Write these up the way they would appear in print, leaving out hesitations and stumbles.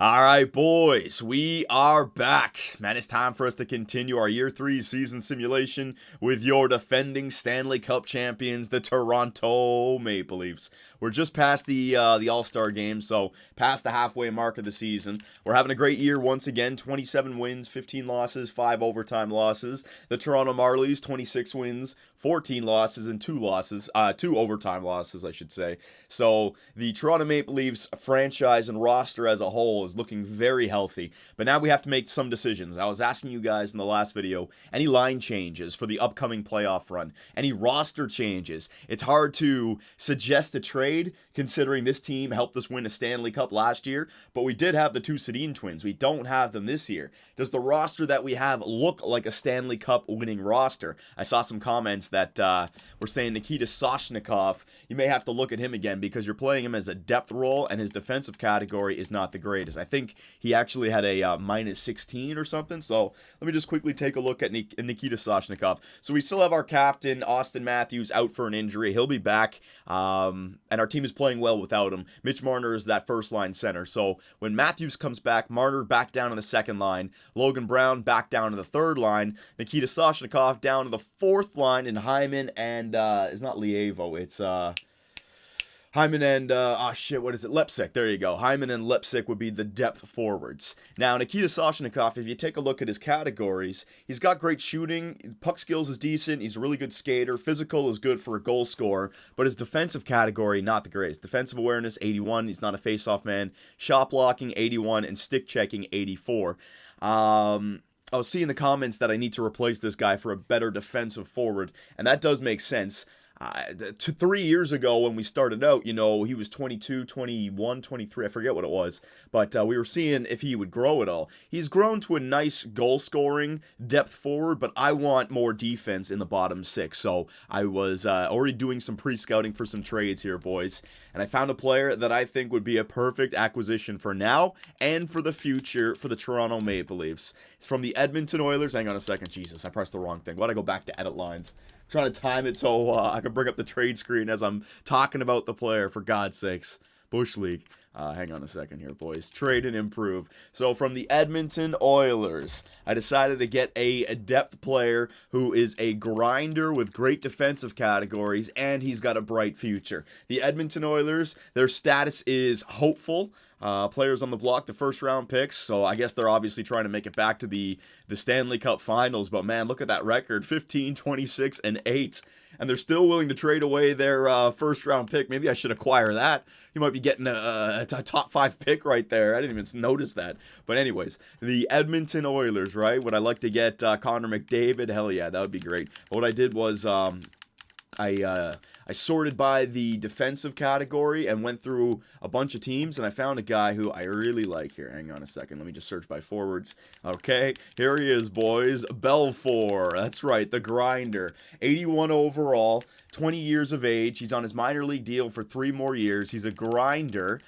All right, boys, we are back. Man, it's time for us to continue our Year 3 season simulation with your defending Stanley Cup champions, the Toronto Maple Leafs. We're just past the All-Star game, so past the halfway mark of the season. We're having a great year once again, 27 wins, 15 losses, 5 overtime losses. The Toronto Marlies, 26 wins, 14 losses, and 2 overtime losses, I should say. So the Toronto Maple Leafs franchise and roster as a whole is looking very healthy, but now we have to make some decisions. I was asking you guys in the last video, any line changes for the upcoming playoff run, any roster changes. It's hard to suggest a trade considering this team helped us win a Stanley Cup last year, but we did have the two Sedin twins. We don't have them this year. Does the roster that we have look like a Stanley Cup winning roster? I saw some comments that were saying Nikita Soshnikov, you may have to look at him again because you're playing him as a depth role and his defensive category is not the greatest. I think he actually had a minus 16 or something. So let me just quickly take a look at Nikita Soshnikov. So we still have our captain, Austin Matthews, out for an injury. He'll be back, and our team is playing well without him. Mitch Marner is that first line center. So when Matthews comes back, Marner back down to the second line, Logan Brown back down to the third line, Nikita Soshnikov down to the fourth line, and Hyman and, it's not Lievo, it's, Hyman and, what is it? Lepsic. There you go. Hyman and Lepsic would be the depth forwards. Now, Nikita Soshnikov, if you take a look at his categories, he's got great shooting. Puck skills is decent. He's a really good skater. Physical is good for a goal scorer. But his defensive category, not the greatest. Defensive awareness, 81. He's not a face-off man. Shot blocking, 81. And stick checking, 84. I was seeing in the comments that I need to replace this guy for a better defensive forward. And that does make sense. 3 years ago when we started out, you know, he was 22, 21, 23, I forget what it was, but we were seeing if he would grow at all. He's grown to a nice goal-scoring depth forward, but I want more defense in the bottom six, so I was already doing some pre-scouting for some trades here, boys, and I found a player that I think would be a perfect acquisition for now and for the future for the Toronto Maple Leafs. It's from the Edmonton Oilers. Hang on a second. Jesus, I pressed the wrong thing. Why'd I go back to edit lines? Trying to time it so I can bring up the trade screen as I'm talking about the player, for God's sakes. Bush League. Hang on a second here, boys. Trade and improve. So from the Edmonton Oilers, I decided to get a depth player who is a grinder with great defensive categories, and he's got a bright future. The Edmonton Oilers, their status is hopeful. Players on the block, the first-round picks, so I guess they're obviously trying to make it back to the Stanley Cup Finals, but man, look at that record, 15, 26, and 8, and they're still willing to trade away their first-round pick. Maybe I should acquire that. You might be getting a top 5 pick right there. I didn't even notice that. But anyways, the Edmonton Oilers, right? Would I like to get Connor McDavid? Hell yeah, that would be great. But what I did was I sorted by the defensive category and went through a bunch of teams, and I found a guy who I really like here. Hang on a second. Let me just search by forwards. Okay, here he is, boys. Belfour. That's right, the grinder. 81 overall, 20 years of age. He's on his minor league deal for 3 more years. He's a grinder.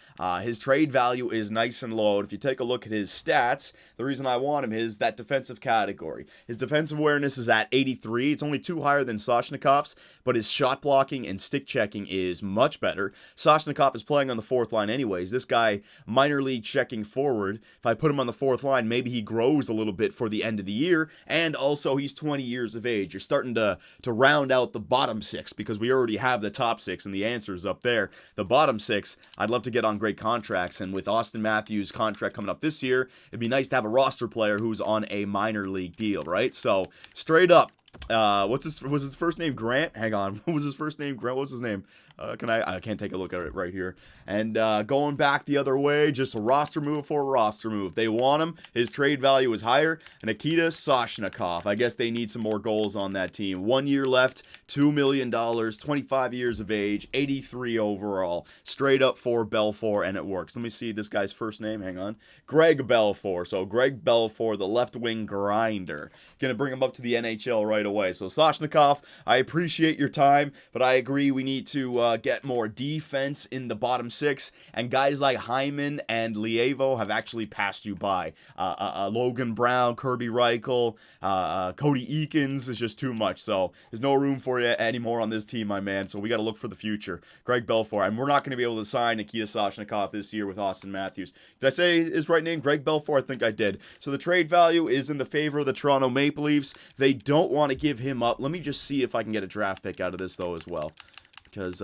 His trade value is nice and low. If you take a look at his stats, the reason I want him is that defensive category. His defensive awareness is at 83. It's only 2 higher than Soshnikov's, but his shot blocking and stick checking is much better. Soshnikov is playing on the 4th line anyways. This guy, minor league checking forward. If I put him on the 4th line, maybe he grows a little bit for the end of the year, and also he's 20 years of age. You're starting to round out the bottom 6 because we already have the top 6, and the answer is up there. The bottom 6, I'd love to get on great contracts, and with Austin Matthews' contract coming up this year, it'd be nice to have a roster player who's on a minor league deal, right? So, straight up, was his first name Grant? Hang on. What was his first name? Grant, what was his name? I can't take a look at it right here. And going back the other way, just a roster move for a roster move. They want him. His trade value is higher. Nikita Soshnikov. I guess they need some more goals on that team. 1 year left, $2 million, 25 years of age, 83 overall. Straight up for Belfour, and it works. Let me see this guy's first name. Hang on. Greg Belfour. So Greg Belfour, the left wing grinder. Gonna bring him up to the NHL right away. So Soshnikov, I appreciate your time, but I agree we need to get more defense in the bottom six, and guys like Hyman and Lievo have actually passed you by. Logan Brown, Kirby Reichel, Cody Eakins is just too much, so there's no room for you anymore on this team, my man, so we got to look for the future. Greg Belfour, and we're not going to be able to sign Nikita Soshnikov this year with Austin Matthews. Did I say his right name? Greg Belfour? I think I did. So the trade value is in the favor of the Toronto Maple Leafs. They don't want to give him up. Let me just see if I can get a draft pick out of this, though, as well. Because,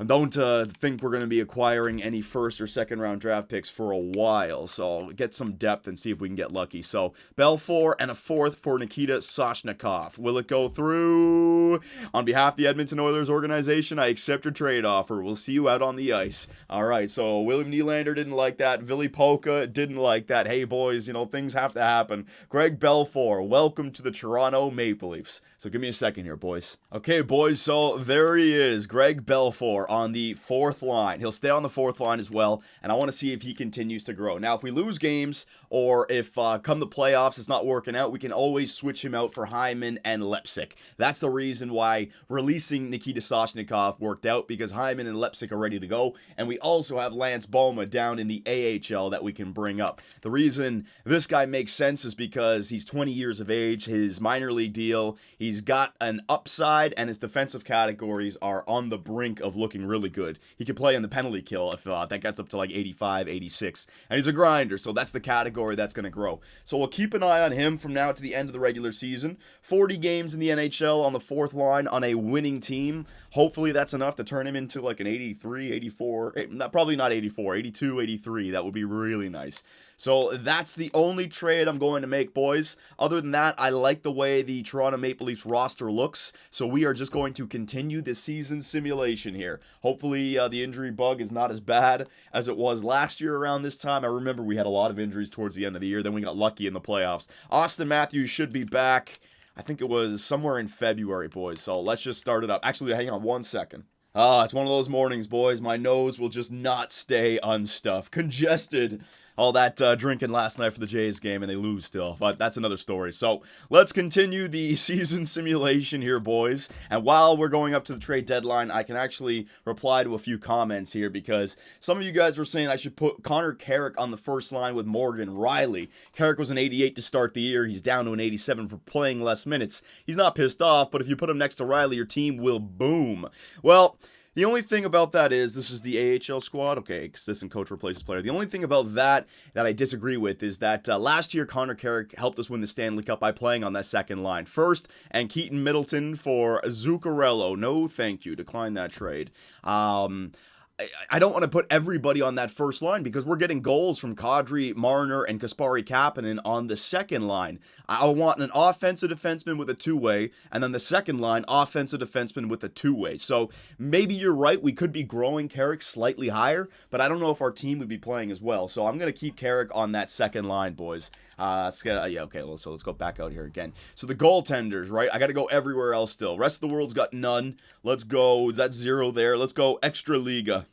I don't think we're going to be acquiring any first or second round draft picks for a while, so I'll get some depth and see if we can get lucky. So, Belfour and a fourth for Nikita Soshnikov. Will it go through? On behalf of the Edmonton Oilers organization, I accept your trade offer. We'll see you out on the ice. All right, so William Nylander didn't like that. Ville Polka didn't like that. Hey, boys, things have to happen. Greg Belfour, welcome to the Toronto Maple Leafs. So give me a second here, boys. Okay, boys, so there he is, Greg Belfour on the fourth line. He'll stay on the fourth line as well, and I want to see if he continues to grow. Now, if we lose games, or if come the playoffs it's not working out, we can always switch him out for Hyman and Lepsic. That's the reason why releasing Nikita Soshnikov worked out, because Hyman and Lepsic are ready to go, and we also have Lance Boma down in the AHL that we can bring up. The reason this guy makes sense is because he's 20 years of age, his minor league deal, he's got an upside, and his defensive categories are on the brink of looking really good. He could play in the penalty kill if that gets up to like 85, 86, and he's a grinder, so that's the category that's going to grow. So we'll keep an eye on him from now to the end of the regular season. 40 games in the NHL on the fourth line on a winning team. Hopefully that's enough to turn him into like an 83, 84, probably not 84, 82, 83. That would be really nice. So that's the only trade I'm going to make, boys. Other than that, I like the way the Toronto Maple Leafs roster looks, so we are just going to continue the season simulation here. Hopefully the injury bug is not as bad as it was last year around this time. I remember we had a lot of injuries towards the end of the year, then we got lucky in the playoffs. Austin Matthews should be back. I think it was somewhere in February, boys, so let's just start it up. Actually, hang on one second. It's one of those mornings, boys. My nose will just not stay unstuffed. Congested. All that drinking last night for the Jays game, and they lose still, but that's another story. So let's continue the season simulation here, boys. And while we're going up to the trade deadline, I can actually reply to a few comments here, because some of you guys were saying I should put Connor Carrick on the first line with Morgan Riley. Carrick was an 88 to start the year. He's down to an 87 for playing less minutes. He's not pissed off, but if you put him next to Riley, your team will boom. Well, the only thing about that is, this is the AHL squad. Okay, assistant coach replaces player. The only thing about that I disagree with is that last year Connor Carrick helped us win the Stanley Cup by playing on that second line. First, and Keaton Middleton for Zuccarello. No, thank you. Decline that trade. I don't want to put everybody on that first line, because we're getting goals from Kadri, Marner, and Kasperi Kapanen on the second line. I want an offensive defenseman with a two-way, and then the second line, offensive defenseman with a two-way. So maybe you're right, we could be growing Carrick slightly higher, but I don't know if our team would be playing as well. So I'm going to keep Carrick on that second line, boys. Okay, so let's go back out here again. So the goaltenders, right? I got to go everywhere else still. Rest of the world's got none. Let's go. That's 0 there. Let's go Extra Liga.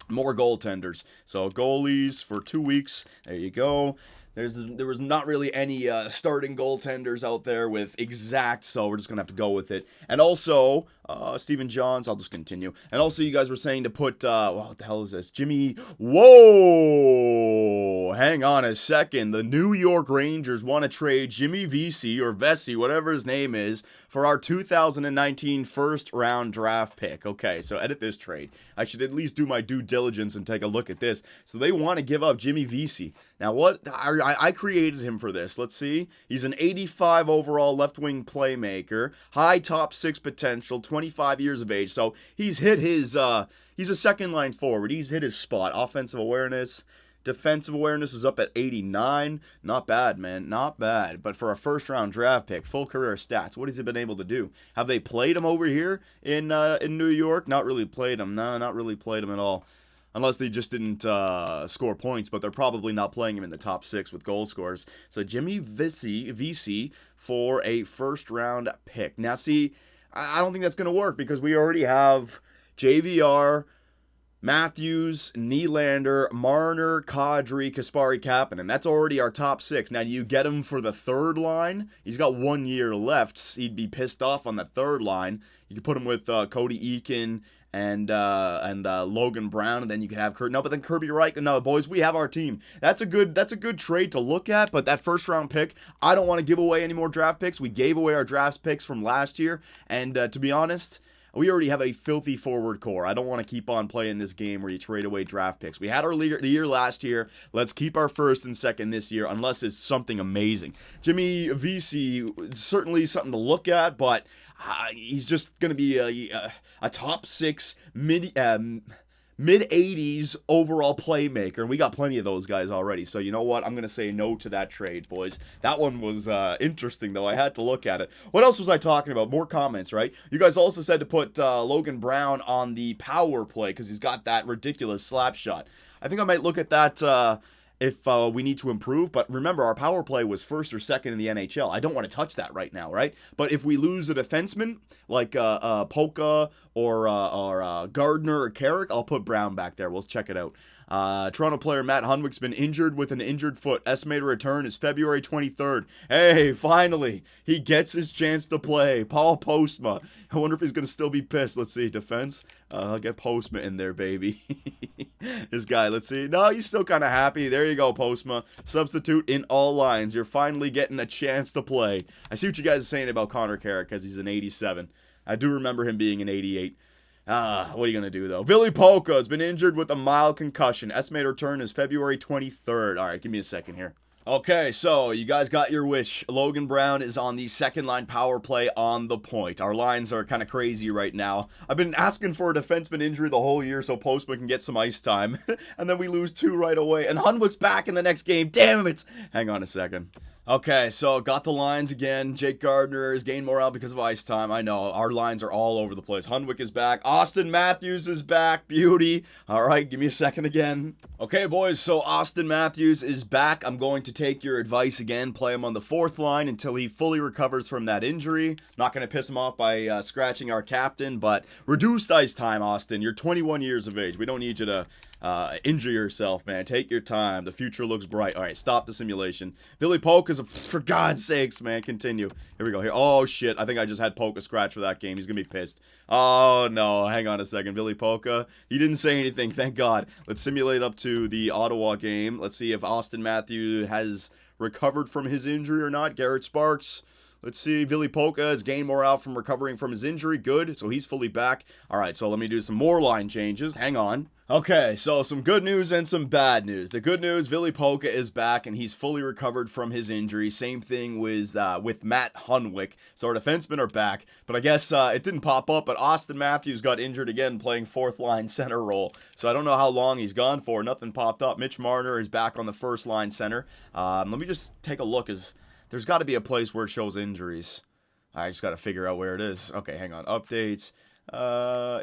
More goaltenders. So goalies for 2 weeks. There you go. There was not really any starting goaltenders out there with exact, so we're just going to have to go with it. And also, Stephen Johns, I'll just continue. And also, you guys were saying to put, what the hell is this? Jimmy, whoa! Hang on a second. The New York Rangers want to trade Jimmy Vesey, or Vesey, whatever his name is, for our 2019 first-round draft pick. Okay, so edit this trade. I should at least do my due diligence and take a look at this. So they want to give up Jimmy Vesey. Now, what? I created him for this. Let's see. He's an 85 overall left-wing playmaker, high top six potential, 25 years of age. So he's hit his, he's a second-line forward. He's hit his spot. Offensive awareness. Defensive awareness is up at 89. Not bad, man. Not bad. But for a first-round draft pick, full career stats, what has he been able to do? Have they played him over here in New York? Not really played him. No, not really played him at all. Unless they just didn't score points, but they're probably not playing him in the top six with goal scorers. So Jimmy Vesey for a first-round pick. Now, see, I don't think that's going to work, because we already have JVR, Matthews, Nylander, Marner, Kadri, Kasperi Kapanen. That's already our top six. Now, do you get him for the third line? He's got 1 year left. He'd be pissed off on the third line. You could put him with Cody Eakin and Logan Brown, and then you can have Kurt. No, but then Kirby Wright. No, boys, we have our team. That's a good trade to look at. But that first round pick, I don't want to give away any more draft picks. We gave away our draft picks from last year, and to be honest, we already have a filthy forward core. I don't want to keep on playing this game where you trade away draft picks. We had our the year last year. Let's keep our first and second this year, unless it's something amazing. Jimmy VC, certainly something to look at, but he's just going to be a top 6 mid-80s overall playmaker, and we got plenty of those guys already. So you know what? I'm going to say no to that trade, boys. That one was interesting, though. I had to look at it. What else was I talking about? More comments, right? You guys also said to put Logan Brown on the power play because he's got that ridiculous slap shot. I think I might look at that if we need to improve. But remember, our power play was first or second in the NHL. I don't want to touch that right now, right? But if we lose a defenseman like Polka or Gardner or Carrick, I'll put Brown back there. We'll check it out. Toronto player Matt Hunwick's been injured with an injured foot. Estimated return is February 23rd. Hey, finally, he gets his chance to play. Paul Postma. I wonder if he's going to still be pissed. Let's see. Defense. I'll get Postma in there, baby. This guy, let's see. No, he's still kind of happy. There you go, Postma. Substitute in all lines. You're finally getting a chance to play. I see what you guys are saying about Connor Carrick because he's an 87. I do remember him being an 88. What are you going to do, though? Billy Polka has been injured with a mild concussion. Estimated return is February 23rd. All right, give me a second here. Okay, so you guys got your wish. Logan Brown is on the second line power play on the point. Our lines are kind of crazy right now. I've been asking for a defenseman injury the whole year so Postman can get some ice time. And then we lose 2 right away. And Hunwick's back in the next game. Damn it! Hang on a second. Okay, so got the lines again. Jake Gardner has gained morale because of ice time. I know, our lines are all over the place. Hunwick is back. Austin Matthews is back. Beauty. All right, give me a second again. Okay, boys, so Austin Matthews is back. I'm going to take your advice again. Play him on the 4th line until he fully recovers from that injury. Not going to piss him off by scratching our captain, but reduced ice time, Austin. You're 21 years of age. We don't need you to injure yourself, man. Take your time. The future looks bright. All right, stop the simulation. Billy Polka, for God's sakes, man. Continue. Here we go. Here. Oh, shit. I think I just had Polka scratch for that game. He's going to be pissed. Oh, no. Hang on a second. Billy Polka. He didn't say anything. Thank God. Let's simulate up to the Ottawa game. Let's see if Austin Matthews has recovered from his injury or not. Garrett Sparks. Let's see. Billy Polka has gained morale from recovering from his injury. Good. So he's fully back. All right. So let me do some more line changes. Hang on. Okay, so some good news and some bad news. The good news, Billy Polka is back and he's fully recovered from his injury. Same thing with Matt Hunwick. So our defensemen are back. But I guess it didn't pop up, but Austin Matthews got injured again playing 4th line center role. So I don't know how long he's gone for. Nothing popped up. Mitch Marner is back on the 1st line center. Let me just take a look. There's got to be a place where it shows injuries. I just got to figure out where it is. Okay, hang on. Updates.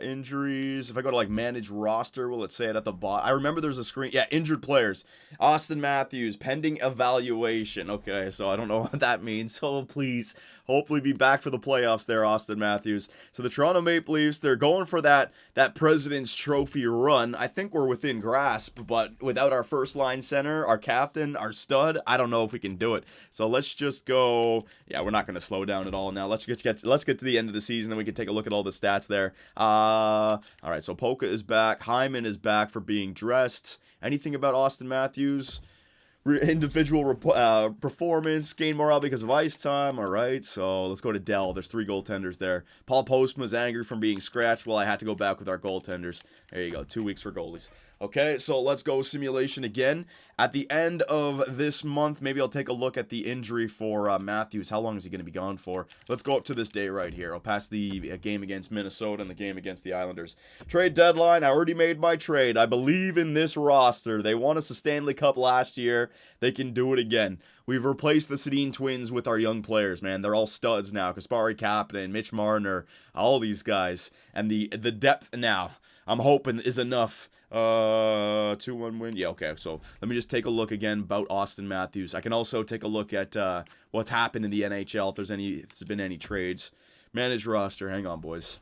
Injuries. If I go to like manage roster, will it say it at the bottom? I remember there's a screen. Yeah, injured players. Austin Matthews pending evaluation. Okay, so I don't know what that means. So please, hopefully be back for the playoffs there, Austin Matthews. So the Toronto Maple Leafs, they're going for that President's Trophy run. I think we're within grasp, but without our 1st line center, our captain, our stud, I don't know if we can do it. So let's just go. Yeah, we're not going to slow down at all now. Let's get to the end of the season, and we can take a look at all the stats there. All right, so Polka is back. Hyman is back for being dressed. Anything about Austin Matthews? Individual performance, gain morale because of ice time. All right, so let's go to Dell. There's 3 goaltenders there. Paul Postma is angry from being scratched. Well, I had to go back with our goaltenders. There you go, 2 weeks for goalies. Okay, so let's go simulation again. At the end of this month, maybe I'll take a look at the injury for Matthews. How long is he going to be gone for? Let's go up to this day right here. I'll pass the game against Minnesota and the game against the Islanders. Trade deadline. I already made my trade. I believe in this roster. They won us a Stanley Cup last year. They can do it again. We've replaced the Sedin twins with our young players, man. They're all studs now. Kasperi Kapanen, Mitch Marner, all these guys. And the depth now, I'm hoping, is enough. 2-1 win. Yeah, okay. So let me just take a look again about Austin Matthews. I can also take a look at what's happened in the NHL, if there's been any trades. Manage roster. Hang on, boys.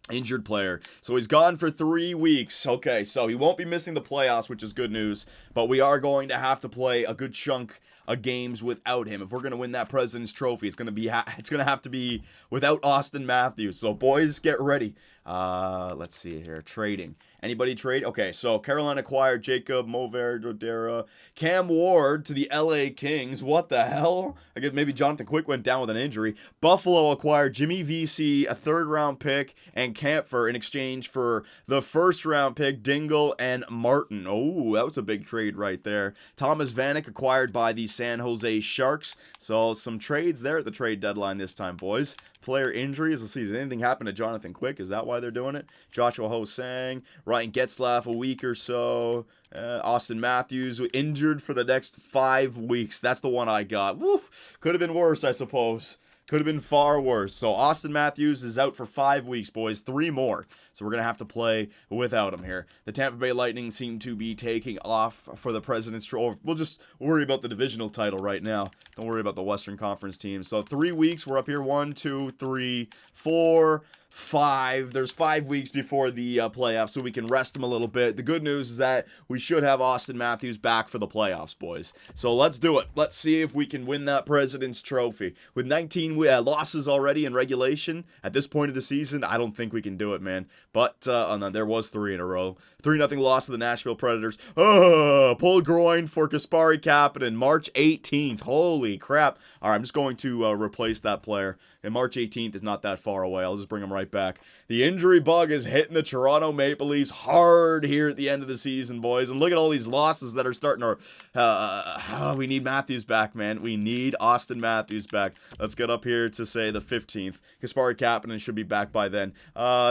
Injured player. So he's gone for 3 weeks. Okay, so he won't be missing the playoffs, which is good news. But we are going to have to play a good chunk games without him. If we're gonna win that President's Trophy, it's gonna have to be without Austin Matthews. So boys, get ready. Let's see here. Trading. Anybody trade? Okay, so Carolina acquired Jacob Mover-Dodera, Cam Ward to the LA Kings. What the hell? I guess maybe Jonathan Quick went down with an injury. Buffalo acquired Jimmy VC, a 3rd-round pick, and Kampfer in exchange for the 1st-round pick, Dingle and Martin. Oh, that was a big trade right there. Thomas Vanek acquired by the San Jose Sharks. So some trades there at the trade deadline this time, boys. Player injuries. Let's see. Did anything happen to Jonathan Quick? Is that why they're doing it? Joshua Ho-Sang, Ryan Getzlaff a week or so. Austin Matthews injured for the next 5 weeks. That's the one I got. Woo! Could have been worse, I suppose. Could have been far worse. So Austin Matthews is out for 5 weeks, boys. 3 more. So we're going to have to play without him here. The Tampa Bay Lightning seem to be taking off for the President's Trophy. We'll just worry about the divisional title right now. Don't worry about the Western Conference teams. So 3 weeks. We're up here. 1, 2, 3, 4, 5. There's 5 weeks before the playoffs, so we can rest him a little bit. The good news is that we should have Austin Matthews back for the playoffs, boys. So let's do it. Let's see if we can win that President's Trophy. With 19 losses already in regulation at this point of the season, I don't think we can do it, man. But oh no, there was 3 in a row. 3-0 loss to the Nashville Predators. Pulled groin for Kasperi Kapanen, March 18th. Holy crap. All right, I'm just going to replace that player. And March 18th is not that far away. I'll just bring him right back. The injury bug is hitting the Toronto Maple Leafs hard here at the end of the season, boys. And look at all these losses that are starting to... we need Matthews back, man. We need Austin Matthews back. Let's get up here to, say, the 15th. Kasperi Kapanen should be back by then.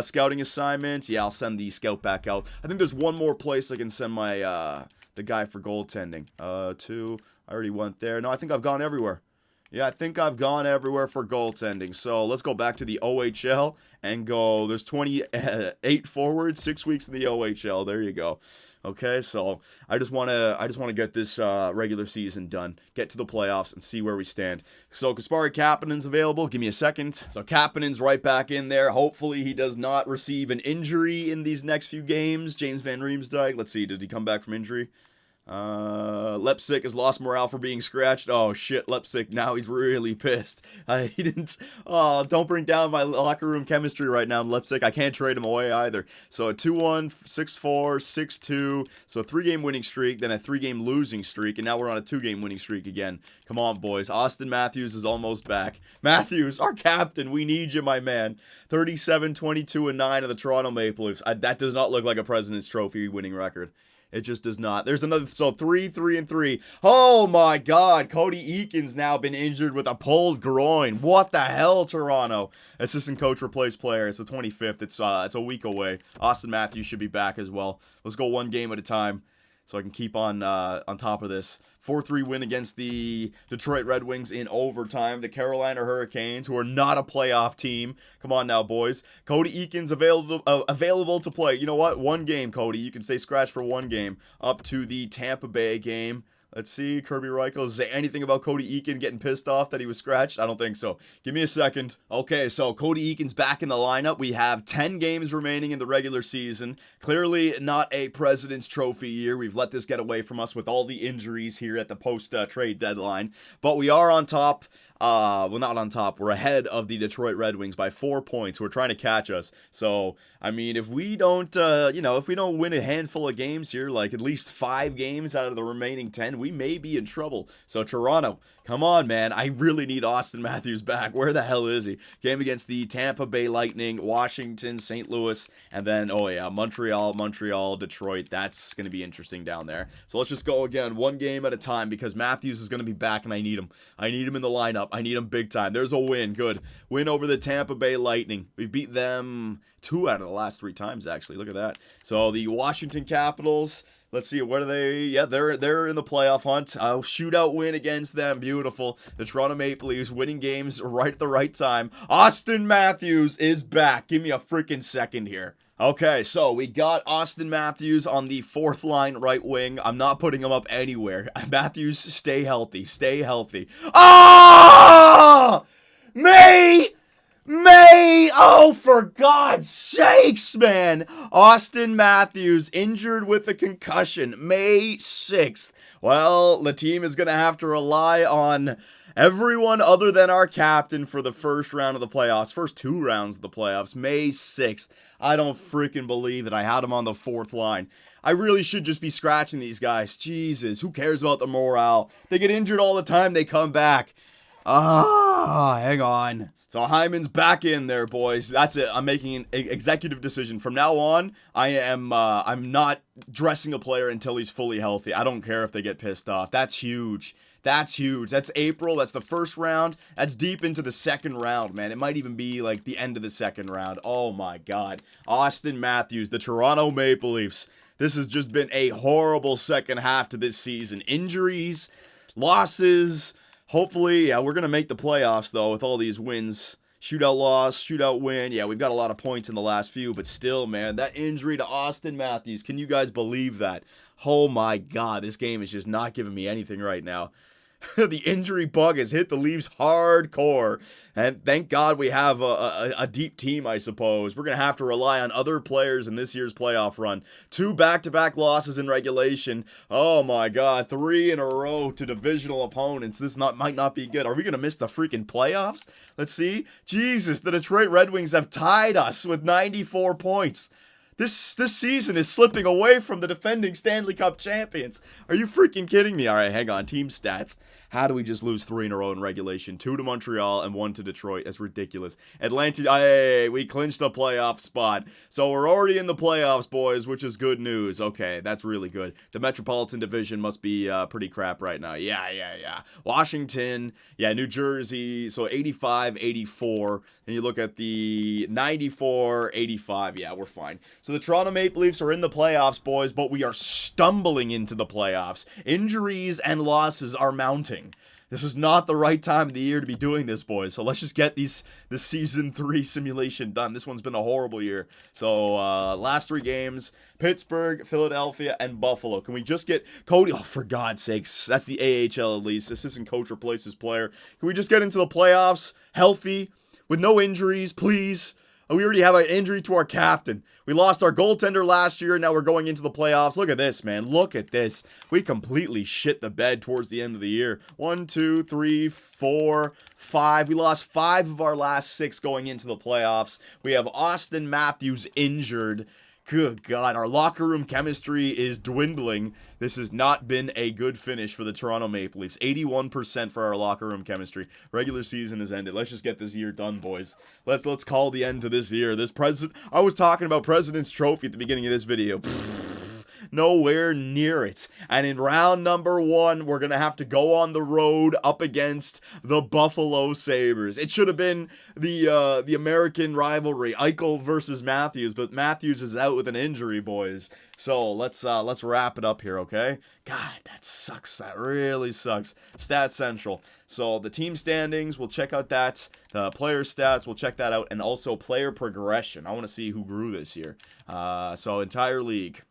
Scouting assignments. Yeah, I'll send the scout back out. I think there's one more place I can send my the guy for goaltending. 2. I already went there. No, I think I've gone everywhere. Yeah, I think I've gone everywhere for goaltending. So let's go back to the OHL and go. There's 28 forwards, 6 weeks in the OHL. There you go. Okay, so I just want to get this regular season done, get to the playoffs, and see where we stand. So Kasperi Kapanen's available. Give me a second. So Kapanen's right back in there. Hopefully he does not receive an injury in these next few games. James Van Riemsdyk. Let's see. Did he come back from injury? Lepsic has lost morale for being scratched. Oh shit, Lepsic, now he's really pissed. He didn't. Oh, don't bring down my locker room chemistry right now, Lepsic. I can't trade him away either. So a 2-1, 6-4, 6-2. So a 3-game winning streak, then a 3-game losing streak, and now we're on a 2-game winning streak again. Come on, boys. Austin Matthews is almost back. Matthews, our captain, we need you, my man. 37, 22, and 9 of the Toronto Maple Leafs. That does not look like a President's Trophy winning record. It just does not. There's another, so 3-3-3. Oh my God, Cody Eakin's now been injured with a pulled groin. What the hell, Toronto? Assistant coach replaced player. It's the 25th. It's a week away. Austin Matthews should be back as well. Let's go one game at a time, so I can keep on top of this. 4-3 win against the Detroit Red Wings in overtime. The Carolina Hurricanes, who are not a playoff team. Come on now, boys. Cody Eakin's available to play. You know what? One game, Cody. You can stay scratched for one game. Up to the Tampa Bay game. Let's see, Kirby Reichel, say anything about Cody Eakin getting pissed off that he was scratched? I don't think so. Give me a second. Okay, so Cody Eakin's back in the lineup. We have 10 games remaining in the regular season. Clearly not a President's Trophy year. We've let this get away from us with all the injuries here at the post-trade deadline. But we are on top. Well, not on top. We're ahead of the Detroit Red Wings by 4 points. We're trying to catch us. So, I mean, if we don't, if we don't win a handful of games here, like at least 5 games out of the remaining 10, we may be in trouble. So, Toronto, come on, man. I really need Austin Matthews back. Where the hell is he? Game against the Tampa Bay Lightning, Washington, St. Louis, and then, oh yeah, Montreal, Detroit. That's going to be interesting down there. So, let's just go again, one game at a time, because Matthews is going to be back, and I need him. I need him in the lineup. I need him big time. There's a win. Good. Win over the Tampa Bay Lightning. We've beat them 2 out of the last 3 times, actually. Look at that. So the Washington Capitals, let's see, what are they? Yeah, they're in the playoff hunt. A shootout win against them. Beautiful. The Toronto Maple Leafs winning games right at the right time. Austin Matthews is back. Give me a freaking second here. Okay, so we got Austin Matthews on the 4th line right wing. I'm not putting him up anywhere. Matthews, stay healthy. Stay healthy. Ah! May! Oh, for God's sakes, man! Austin Matthews injured with a concussion. May 6th. Well, the team is going to have to rely on everyone other than our captain for the first round of the playoffs. First 2 rounds of the playoffs. May 6th. I don't freaking believe it. I had him on the 4th line. I really should just be scratching these guys. Jesus, who cares about the morale? They get injured all the time. They come back. Hang on. So Hyman's back in there, boys. That's it. I'm making an executive decision. From now on, I'm not dressing a player until he's fully healthy. I don't care if they get pissed off. That's huge. That's huge. That's April. That's the first round. That's deep into the second round, man. It might even be like the end of the second round. Oh my God. Austin Matthews, the Toronto Maple Leafs. This has just been a horrible second half to this season. Injuries, losses. Hopefully, yeah, we're going to make the playoffs, though, with all these wins. Shootout loss, shootout win. Yeah, we've got a lot of points in the last few, but still, man, that injury to Austin Matthews, can you guys believe that? Oh, my God, this game is just not giving me anything right now. The injury bug has hit the Leafs hardcore. And thank God we have a deep team, I suppose. We're going to have to rely on other players in this year's playoff run. 2 back-to-back losses in regulation. Oh, my God. 3 in a row to divisional opponents. This might not be good. Are we going to miss the freaking playoffs? Let's see. Jesus, the Detroit Red Wings have tied us with 94 points. This season is slipping away from the defending Stanley Cup champions. Are you freaking kidding me? All right, hang on. Team stats. How do we just lose 3 in a row in regulation? 2 to Montreal and 1 to Detroit. That's ridiculous. Atlanta, hey, we clinched a playoff spot. So we're already in the playoffs, boys, which is good news. Okay, that's really good. The Metropolitan Division must be pretty crap right now. Yeah. Washington, yeah, New Jersey, so 85, 84. Then you look at the 94, 85. Yeah, we're fine. So the Toronto Maple Leafs are in the playoffs, boys, but we are stumbling into the playoffs. Injuries and losses are mounting. This is not the right time of the year to be doing this, boys. So let's just get this Season 3 simulation done. This one's been a horrible year. So last 3 games, Pittsburgh, Philadelphia, and Buffalo. Can we just get Cody? Oh, for God's sakes. That's the AHL at least. Assistant coach replaces player. Can we just get into the playoffs healthy with no injuries, please? We already have an injury to our captain. We lost our goaltender last year. Now we're going into the playoffs. Look at this, man. Look at this. We completely shit the bed towards the end of the year. 1, 2, 3, 4, 5. We lost 5 of our last 6 going into the playoffs. We have Austin Matthews injured. Good God, our locker room chemistry is dwindling. This has not been a good finish for the Toronto Maple Leafs. 81% for our locker room chemistry. Regular season has ended. Let's just get this year done, boys. Let's call the end to this year. I was talking about President's Trophy at the beginning of this video. Nowhere near it. And in round number 1, we're going to have to go on the road up against the Buffalo Sabres. It should have been the American rivalry, Eichel versus Matthews, but Matthews is out with an injury, boys. So let's wrap it up here, okay? God, that sucks. That really sucks. Stats Central. So the team standings, we'll check out that. The player stats, we'll check that out. And also player progression. I want to see who grew this year. So entire league.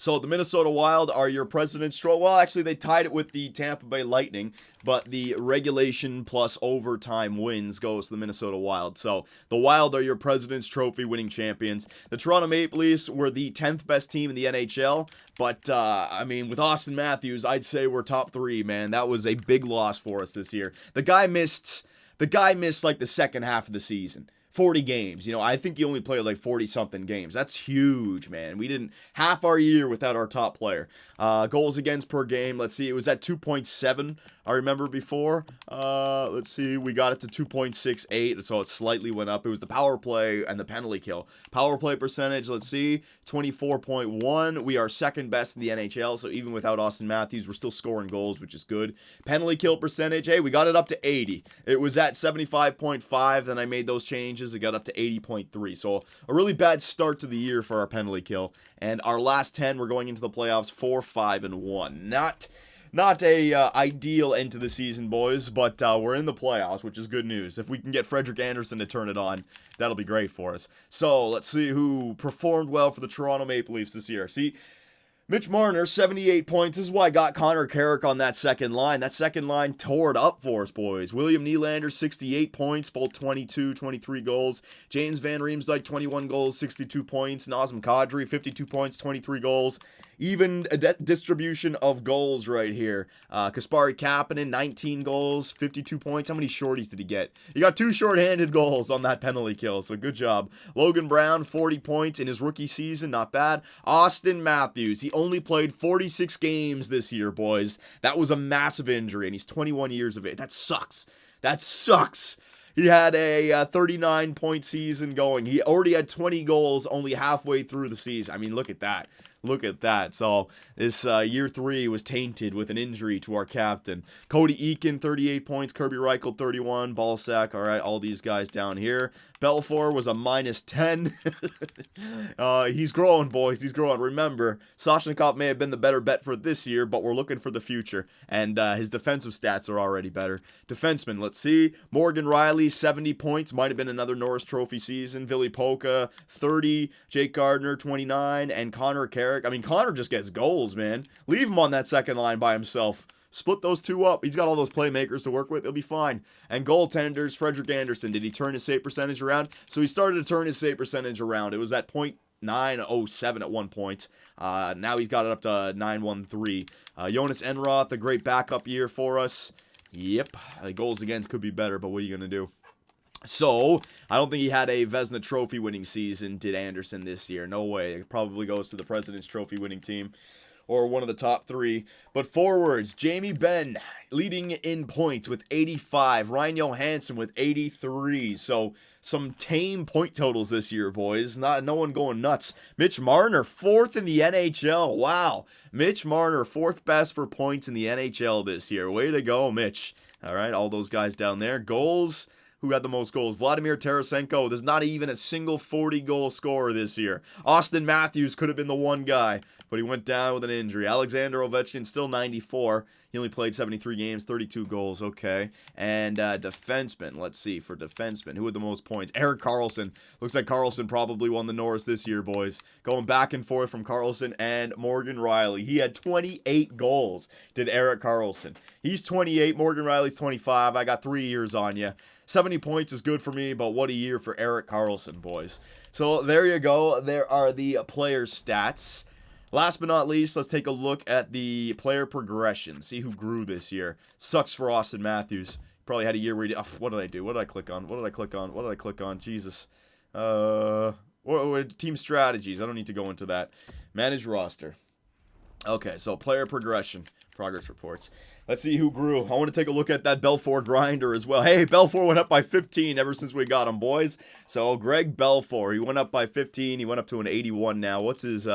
So the Minnesota Wild are your President's Trophy. Well, actually, they tied it with the Tampa Bay Lightning, but the regulation plus overtime wins goes to the Minnesota Wild. So the Wild are your President's Trophy winning champions. The Toronto Maple Leafs were the 10th best team in the NHL, but, I mean, with Austin Matthews, I'd say we're top 3, man. That was a big loss for us this year. The guy missed like the second half of the season. 40 games. You know, I think he only played like 40-something games. That's huge, man. We didn't half our year without our top player. Goals against per game. Let's see. It was at 2.7. I remember before. Let's see. We got it to 2.68, so it slightly went up. It was the power play and the penalty kill. Power play percentage, let's see, 24.1. We are second best in the NHL, so even without Austin Matthews, we're still scoring goals, which is good. Penalty kill percentage, hey, we got it up to 80. It was at 75.5, then I made those changes. It got up to 80.3. So a really bad start to the year for our penalty kill. And our last 10, we're going into the playoffs 4-5-1. Not a ideal end to the season, boys, but we're in the playoffs, which is good news. If we can get Frederik Andersen to turn it on, that'll be great for us. So let's see who performed well for the Toronto Maple Leafs this year. See, Mitch Marner, 78 points. This is why I got Connor Carrick on that second line. That second line tore it up for us, boys. William Nylander, 68 points, both 22, 23 goals. James Van Riemsdyk, 21 goals, 62 points. Nazem Kadri, 52 points, 23 goals. Even a distribution of goals right here. Kasperi Kapanen, 19 goals, 52 points. How many shorties did he get? He got 2 shorthanded goals on that penalty kill, so good job. Logan Brown, 40 points in his rookie season, not bad. Austin Matthews, he only played 46 games this year, boys. That was a massive injury, and he's 21 years of age. That sucks. That sucks. He had a 39-point season going. He already had 20 goals only halfway through the season. I mean, look at that. Look at that. So this year 3 was tainted with an injury to our captain. Cody Eakin, 38 points. Kirby Reichel, 31. Ballsack, all right, all these guys down here. Belfour was a minus 10. He's growing, boys. He's growing. Remember, Soshnikov may have been the better bet for this year, but we're looking for the future. And his defensive stats are already better. Defenseman, let's see. Morgan Rielly, 70 points. Might have been another Norris Trophy season. Billy Polka, 30. Jake Gardner, 29. And Connor Carrick. I mean, Connor just gets goals, man. Leave him on that second line by himself. Split those two up. He's got all those playmakers to work with. He'll be fine. And goaltenders, Frederick Anderson. Did he turn his save percentage around? So he started to turn his save percentage around. It was at .907 at one point. Now he's got it up to .913. Jonas Enroth, a great backup year for us. Yep. Goals against could be better, but what are you going to do? So, I don't think he had a Vezina Trophy winning season, did Anderson, this year. No way. It probably goes to the President's Trophy winning team. Or one of the top 3. But forwards, Jamie Benn leading in points with 85. Ryan Johansson with 83. So some tame point totals this year, boys. No one going nuts. Mitch Marner, 4th in the NHL. Wow. Mitch Marner, 4th best for points in the NHL this year. Way to go, Mitch. All right, all those guys down there. Goals. Who had the most goals? Vladimir Tarasenko. There's not even a single 40-goal scorer this year. Austin Matthews could have been the one guy, but he went down with an injury. Alexander Ovechkin, still 94. He only played 73 games, 32 goals. Okay. And defenseman. Let's see. For defenseman, who had the most points? Erik Karlsson. Looks like Karlsson probably won the Norris this year, boys. Going back and forth from Karlsson and Morgan Rielly. He had 28 goals, did Erik Karlsson. He's 28. Morgan Rielly's 25. I got 3 years on you. 70 points is good for me, but what a year for Erik Karlsson, boys. So there you go. There are the player stats. Last but not least, let's take a look at the player progression. See who grew this year. Sucks for Austin Matthews. Probably had a year where he did, what did I do? What did I click on? What did I click on? What did I click on? Jesus. Team strategies. I don't need to go into that. Manage roster. Okay, so player progression. Progress reports. Let's see who grew. I want to take a look at that Belfour grinder as well. Hey, Belfour went up by 15 ever since we got him, boys. So Greg Belfour, he went up by 15. He went up to an 81 now. What's his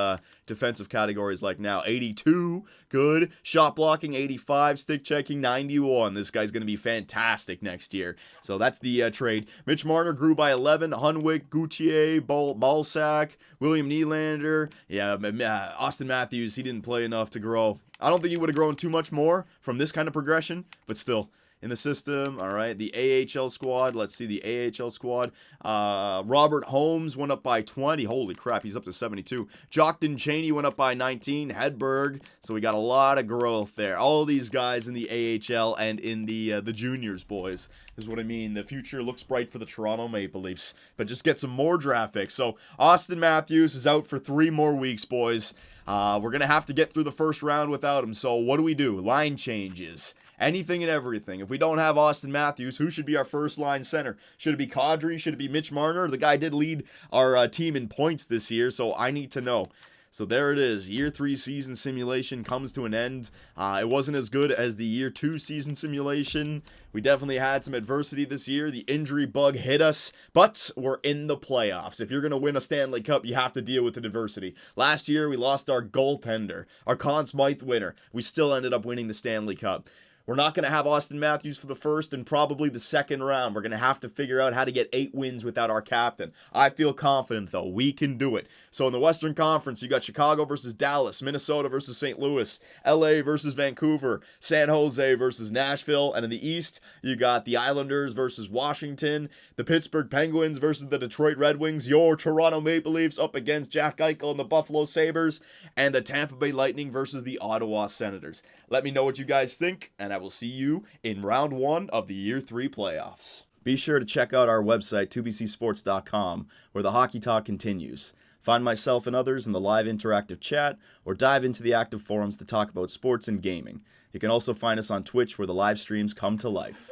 defensive categories like now? 82. Good. Shot blocking, 85. Stick checking, 91. This guy's going to be fantastic next year. So that's the trade. Mitch Marner grew by 11. Hunwick, Gauthier, Balsack, William Nylander. Yeah, Austin Matthews, he didn't play enough to grow. I don't think he would have grown too much more from this kind of progression, but still, in the system, all right. The AHL squad, let's see the AHL squad. Robert Holmes went up by 20. Holy crap, he's up to 72. Jockton Cheney went up by 19. Hedberg, so we got a lot of growth there. All these guys in the AHL and in the juniors, boys, is what I mean. The future looks bright for the Toronto Maple Leafs, but just get some more draft picks. So Austin Matthews is out for 3 more weeks, boys. We're going to have to get through the first round without him. So what do? Line changes. Anything and everything. If we don't have Austin Matthews, who should be our first line center? Should it be Kadri? Should it be Mitch Marner? The guy did lead our team in points this year, so I need to know. So there it is. Year 3 season simulation comes to an end. It wasn't as good as the year 2 season simulation. We definitely had some adversity this year. The injury bug hit us, but we're in the playoffs. If you're going to win a Stanley Cup, you have to deal with the adversity. Last year, we lost our goaltender, our Conn Smythe winner. We still ended up winning the Stanley Cup. We're not going to have Austin Matthews for the first and probably the second round. We're going to have to figure out how to get 8 wins without our captain. I feel confident, though. We can do it. So in the Western Conference, you got Chicago versus Dallas, Minnesota versus St. Louis, LA versus Vancouver, San Jose versus Nashville. And in the East, you got the Islanders versus Washington, the Pittsburgh Penguins versus the Detroit Red Wings, your Toronto Maple Leafs up against Jack Eichel and the Buffalo Sabres, and the Tampa Bay Lightning versus the Ottawa Senators. Let me know what you guys think, and I will see you in round 1 of the Year 3 playoffs. Be sure to check out our website, 2bcsports.com, where the hockey talk continues. Find myself and others in the live interactive chat, or dive into the active forums to talk about sports and gaming. You can also find us on Twitch, where the live streams come to life.